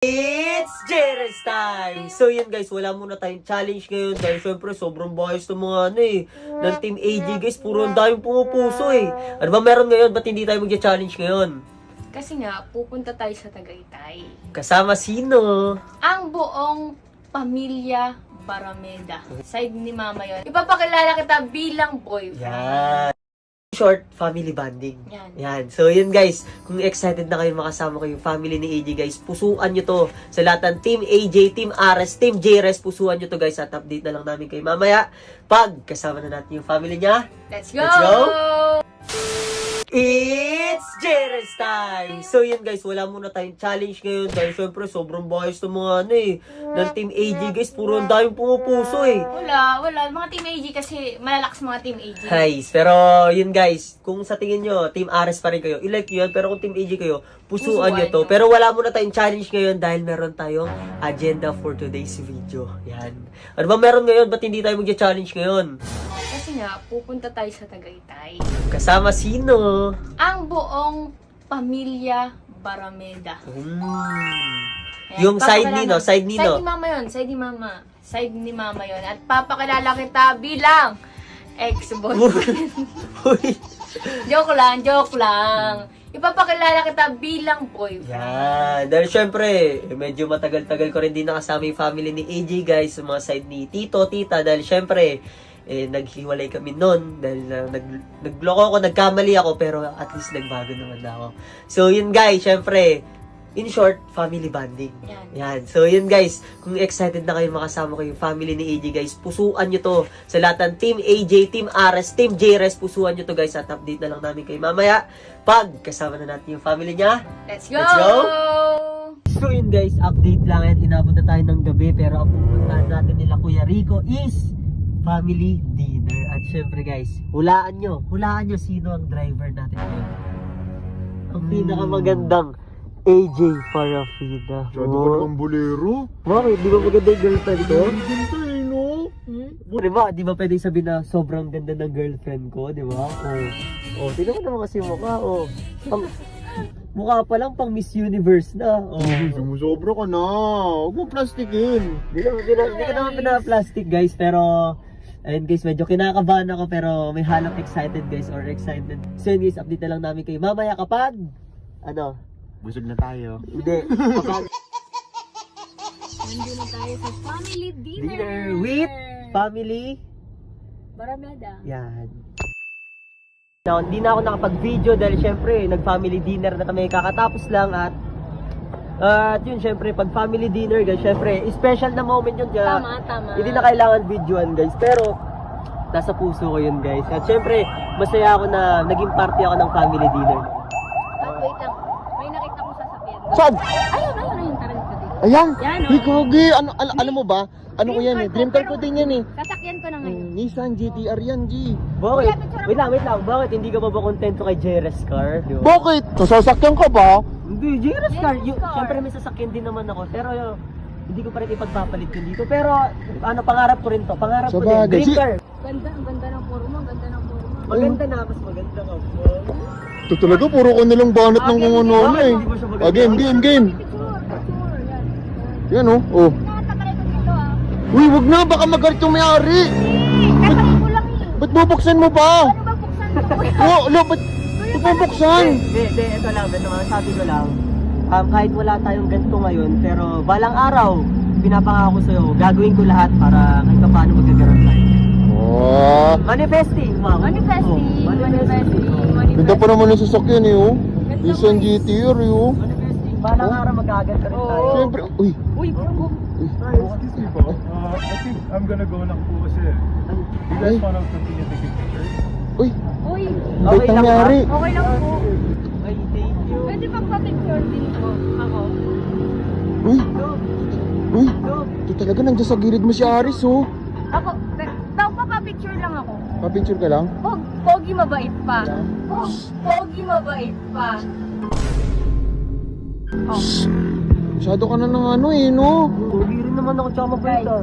It's Jerez time! So yun guys, wala muna tayong challenge ngayon dahil syempre sobrang bias ng mga ng Team AG guys, puro ang daming pumupuso eh. Ano ba meron ngayon? Ba't hindi tayo magja-challenge ngayon? Kasi nga, pupunta tayo sa Tagaytay. Kasama sino? Ang buong pamilya Barameda. Side ni Mama yon. Ipapakilala kita bilang boyfriend. Yan. Short family bonding. Yan. Yan. So yun guys, kung excited na kayo makasama kayo yung family ni AJ guys, pusuan nyo to sa lahat ng Team AJ, Team Ares, Team JRes, pusuan nyo to guys at update na lang namin kayo mamaya pag kasama na natin yung family niya. Let's go! Let's go! It's Jerez time! So yun guys, wala muna tayong challenge ngayon dahil syempre sobrang bias ng mga ng Team AG guys, puro ang daming pumupuso eh. Wala. Mga Team AG kasi malalakas mga Team AG. Guys, pero yun guys, kung sa tingin nyo, Team Ares pa rin kayo, i-like nyo yun, pero kung Team AG kayo, pusuan nyo to. Pero wala muna tayong challenge ngayon dahil meron tayong agenda for today's video. Yan. Ano ba meron ngayon? Ba't hindi tayo magja-challenge ngayon? Kasi nga, pupunta tayo sa Tagaytay. Kasama sino? Ang buong pamilya Barameda. Ayan, Yung side ni, no? Side ni, no? Side ni Mama yun. Side ni Mama. Side ni Mama yun. At papakilala kita bilang ex-boyfriend. Uy. Joke lang. Ipapakilala kita bilang boyfriend. Yan. Dahil syempre, medyo matagal-tagal ko rin din nakasama yung family ni AJ guys, sa mga side ni Tito, Tita. Dahil syempre, naghiwalay kami noon. Dahil nagloko ako, nagkamali ako, pero at least nagbago naman na ako. So yun guys, syempre, in short, family bonding. Yan. So yun guys, kung excited na kayo makasama kayo yung family ni AJ guys, pusuan nyo to sa lahat ng Team AJ, Team Ares, Team JRes, pusuan nyo to guys at update na lang namin kayo mamaya pag kasama na natin yung family niya. Let's go! Let's go! So yun guys, update lang yan. Inabot na tayo ng gabi pero ang pupuntahan natin nila Kuya Rico is family dinner. At syempre guys, hulaan nyo sino ang driver natin ngayon. Ang pinakamagandang AJ Farafina. Masyado ka naman bolero. Bakit? Di ba maganda yung girlfriend ko? Ganda eh, no? Di ba pwede sabihin na sobrang ganda ng girlfriend ko, di ba? Tignan mo naman kasi yung mukha, mukha pa lang pang Miss Universe na. Sumusobra ka na. Huwag mo plastikin. Di ka naman pinaka-plastic guys, pero ayun guys, medyo kinakabahan ako pero may halong excited guys or excited. So yun guys, update na lang namin kayo mamaya kapag Busog na tayo. Hindi. Kapag Nandun na tayo sa family dinner. dinner with family. Barameda. Yan. Now, hindi na ako nakapag-video dahil syempre, nag-family dinner na kami kakatapos lang at yun syempre, pag family dinner guys, syempre, special na moment yun kaya Tama. hindi na kailangan videoan guys, pero nasa puso ko yun guys. At syempre, masaya ako na naging party ako ng family dinner. At wait lang. May nakita ko sasakyan. Saan? Ayun. Tara dito. Ayan. Yan, oh. Hey, Kogi. Alam mo ba? Ano ko yan eh? Dream car ko din yan eh. Sasakyan ko na ngayon. Nissan GTR yan, G. Bakit? Wait lang. Bakit hindi ka ba kontento kay JRes car? Di ba? Bakit? Nasasakyan ka ba? Hindi, JRes car. JRes car. Syempre may sasakyan din naman ako, pero hindi ko pa rin ipagpapalit yun dito. Pero pangarap ko rin to. Pangarap ko din. Sabagay. Dream car. Ang ganda ng forma. Maganda na, mas maganda ka. Ito talaga, puro ko nilang banat ng kung ano eh. Hindi ba siya maganda? Game. Yan oh. Oh. Uy, wag na, baka magalit yung may-ari. Ba't bubuksan mo ba? Ba't bubuksan? Hindi, ito lang, sabi ko lang, kahit wala tayong ganito ngayon, pero balang araw, pinapangako ko sa'yo, gagawin ko lahat para kahit paano magkagaroon tayo. Oh. Manifesting, ma'am. Manifesting. Ganda pa naman yung sasakyan eh oh. Nissan GTR eh oh. Manifesting, balang araw magkaganda rin tayo. Siyempre, uy. Excuse me po. I think I'm gonna go lang po kasi. You guys wanna continue taking pictures? Uy. Uy, Bait ang may-ari. okay lang po. Ay, thank you. Pwede magpa-picture din po ako. Uy. Ito talaga nandiyan sa gilid mo si Aris oh. Ako, pa-picture lang ako. Pa-picture ka lang? Pogi mabait pa. Pogi mabait pa. Masyado ka na ng ano eh no. Pogi rin naman ako tsaka mabait ah.